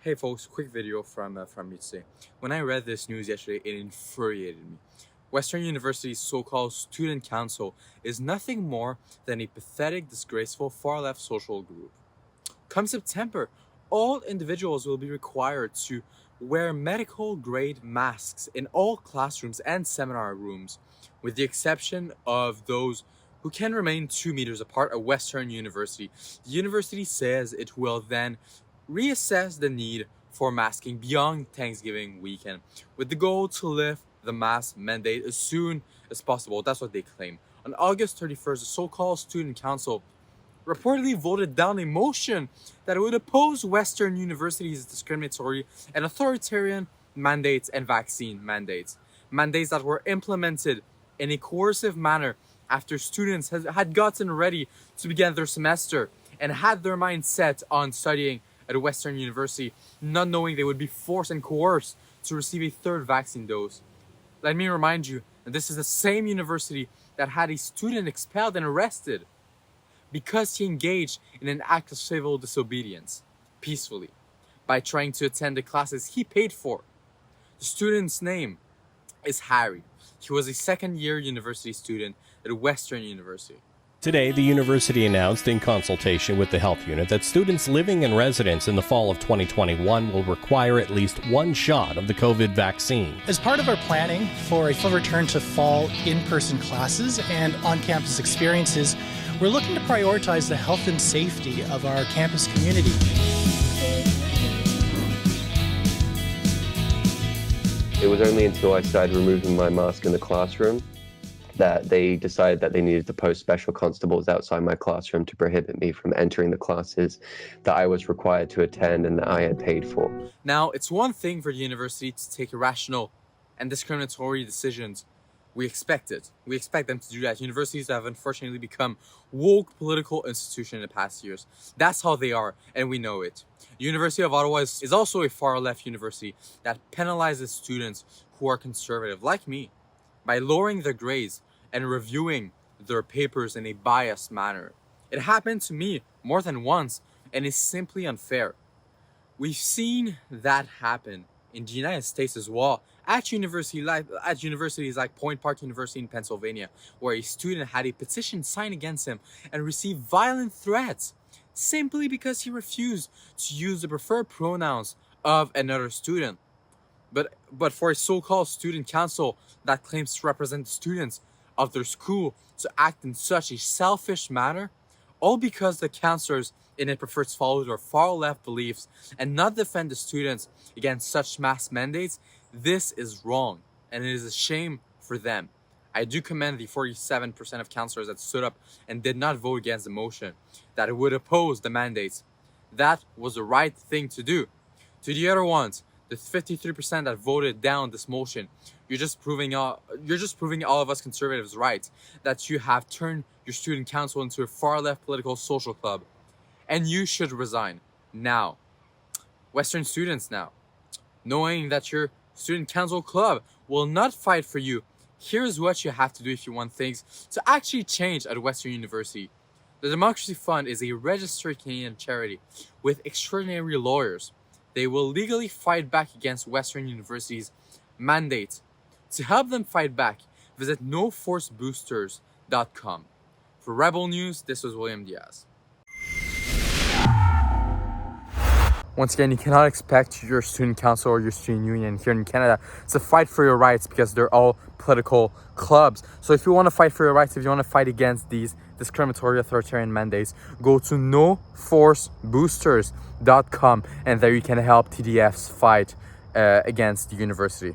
Hey folks, quick video from me today. When I read this news yesterday, it infuriated me. Western University's so-called student council is nothing more than a pathetic, disgraceful, far-left social group. Come September, all individuals will be required to wear medical-grade masks in all classrooms and seminar rooms, with the exception of those who can remain 2 meters apart at Western University. The university says it will then reassess the need for masking beyond Thanksgiving weekend, with the goal to lift the mask mandate as soon as possible. That's what they claim. On August 31st, the so-called student council reportedly voted down a motion that would oppose Western University's discriminatory and authoritarian mandates and vaccine mandates. Mandates that were implemented in a coercive manner after students had gotten ready to begin their semester and had their mind set on studying at Western University, not knowing they would be forced and coerced to receive a third vaccine dose. Let me remind you that this is the same university that had a student expelled and arrested because he engaged in an act of civil disobedience peacefully by trying to attend the classes he paid for. The student's name is Harry. He was a second-year university student at Western University. Today, the university announced in consultation with the health unit that students living in residence in the fall of 2021 will require at least one shot of the COVID vaccine. As part of our planning for a full return to fall in-person classes and on-campus experiences, we're looking to prioritize the health and safety of our campus community. It was only until I started removing my mask in the classroom that they decided that they needed to post special constables outside my classroom to prohibit me from entering the classes that I was required to attend and that I had paid for. Now, it's one thing for the university to take irrational and discriminatory decisions. We expect it. We expect them to do that. Universities have unfortunately become woke political institutions in the past years. That's how they are, and we know it. The University of Ottawa is also a far-left university that penalizes students who are conservative, like me, by lowering their grades and reviewing their papers in a biased manner. It happened to me more than once and is simply unfair. We've seen that happen in the United States as well, at universities like Point Park University in Pennsylvania, where a student had a petition signed against him and received violent threats simply because he refused to use the preferred pronouns of another student. But for a so-called student council that claims to represent the students of their school to act in such a selfish manner, all because the counselors in it prefer to follow their far-left beliefs and not defend the students against such mass mandates, this is wrong, and it is a shame for them. I do commend the 47% of counselors that stood up and did not vote against the motion that would oppose the mandates. That was the right thing to do. To the other ones, the 53% that voted down this motion, you're just proving all of us conservatives right, that you have turned your student council into a far-left political social club, and you should resign now. Western students now, knowing that your student council club will not fight for you, here's what you have to do if you want things to actually change at Western University. The Democracy Fund is a registered Canadian charity with extraordinary lawyers. They will legally fight back against Western University's mandate. To help them fight back, visit noforceboosters.com. For Rebel News, this was William Diaz. Once again, you cannot expect your student council or your student union here in Canada to fight for your rights because they're all political clubs. So if you want to fight for your rights, if you want to fight against these discriminatory authoritarian mandates, go to noforceboosters.com, and there you can help TDFs fight against the university.